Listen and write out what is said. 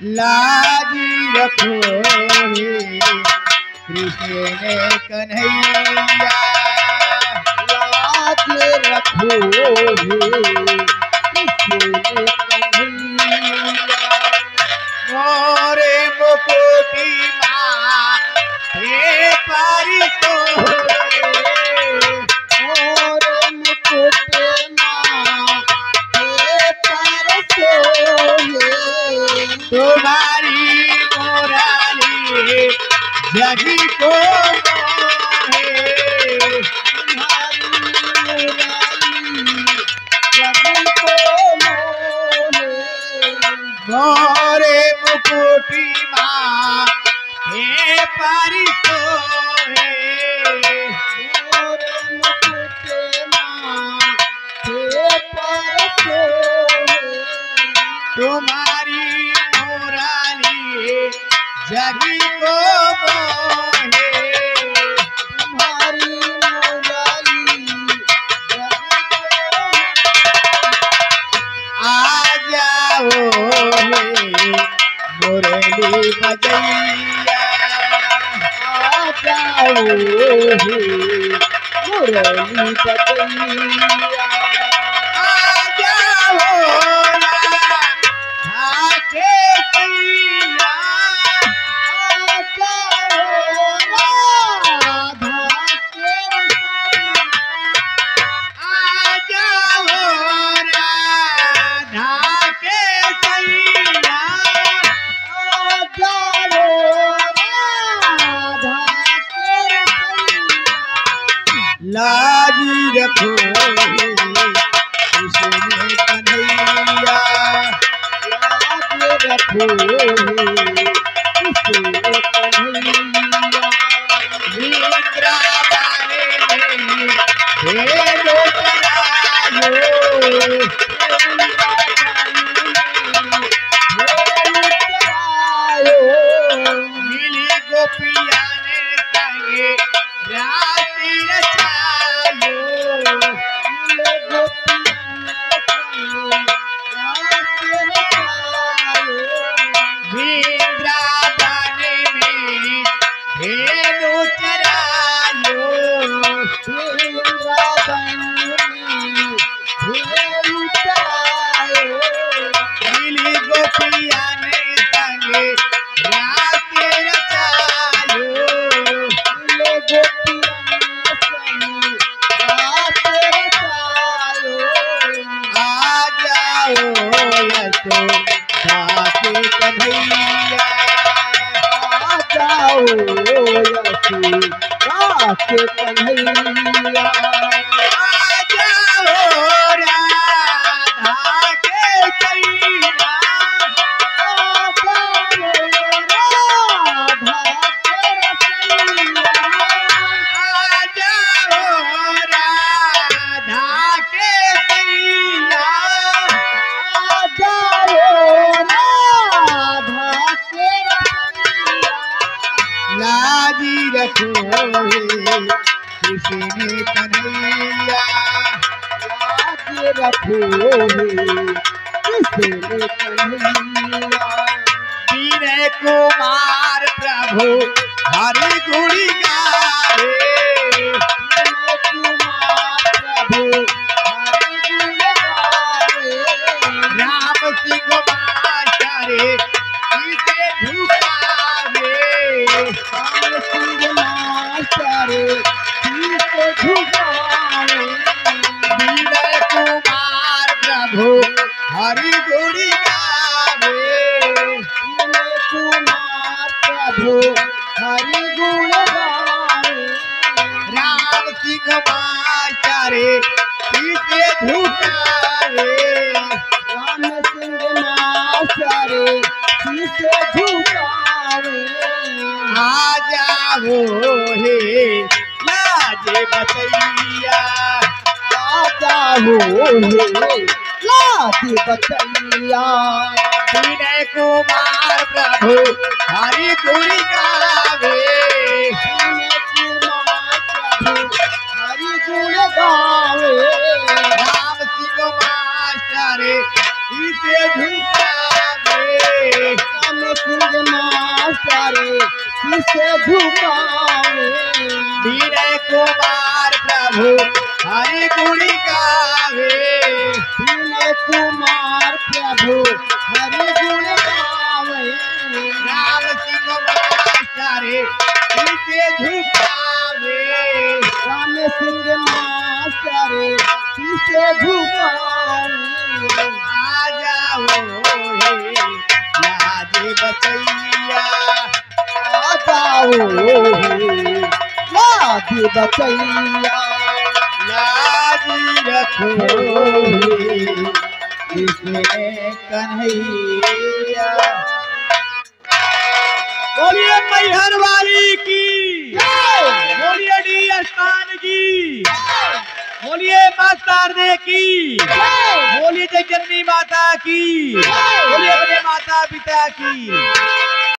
लाजी रखो हे कृष्ण कन्हैया, लाज रखो हे कृष्ण कन्हैया। मोरे मुकुटी माँ हे पारी तो मोरे मुकुट माँ हे परसो हे, तुम्हारी मुरारी जगी को मोहे, तुम्हारी मुरारी जग को मोहे। मोरे मुकुटी माँ हे पारी तो है, मोरे मुकुट माँ हे परसो हे, तुम्हारी मुरारी जगी को मोहे। तुम्हारी मुरारी जग को आ जाओ हे मुरली बजैया, आ जाओ हे मुरली बजैया। आ जाओ राधा के सैया, आ जाओ राधा के आ जाओ राधा के सैया, आ जाओ राधा के लाजी रखो हे कृष्ण कन्हैया, लाज रखो हे कृष्ण कन्हैया। वृंदावन में भेदो करायो, मिली गोपिया ने संगे राति रचायो, वृंदावन में भेदो चरायो, मिली गोपिया ने संगे राति रचायो, आ जाओ यशोदा के कन्हैया, कन्हैया। आ जाओ राधा के सैया, आ जाओ राधा के सैया, लाजी रखो हे कृष्ण कन्हैया, रखो हे कृष्ण कन्हैया। विनय कुमार प्रभु हरि गुणी गावे, राम सिंह मास्टरे इसे झुकावे, विनय कुमार प्रभु हरि गुणी गावे, हरि गुण गावे। राम सिंह मास्टरे इसे झुकावे, राम सिंह मास्टरे शीशे झुकावे। आ जाओ हे लाजे बचैया, आ जाओ हे लाज बचैया। विनय कुमार प्रभु हरि गुणी गावे, हरि गुण गावे। राम सिंह मास्टर इसे झुकावे, राम प्यारे शीशे झुकावे विनय कुमार प्रभु हरि गुणी गावे विनय कुमार प्रभु हरि गुण गावे राम सिंह मास्टर शीशे झुकावे राम सिंह मास्टर शीशे झुकावे आ जाओ हे लाज बचैया आ जाओ हे लाज बचैया लाज रखो हे कृष्ण कन्हैया। बोलिए मैहर वाली की, बोलिए डी स्थान की, बोलिए माता शारदे की, बोलिए जगजननी माता की, बोलिए अपने माता पिता की।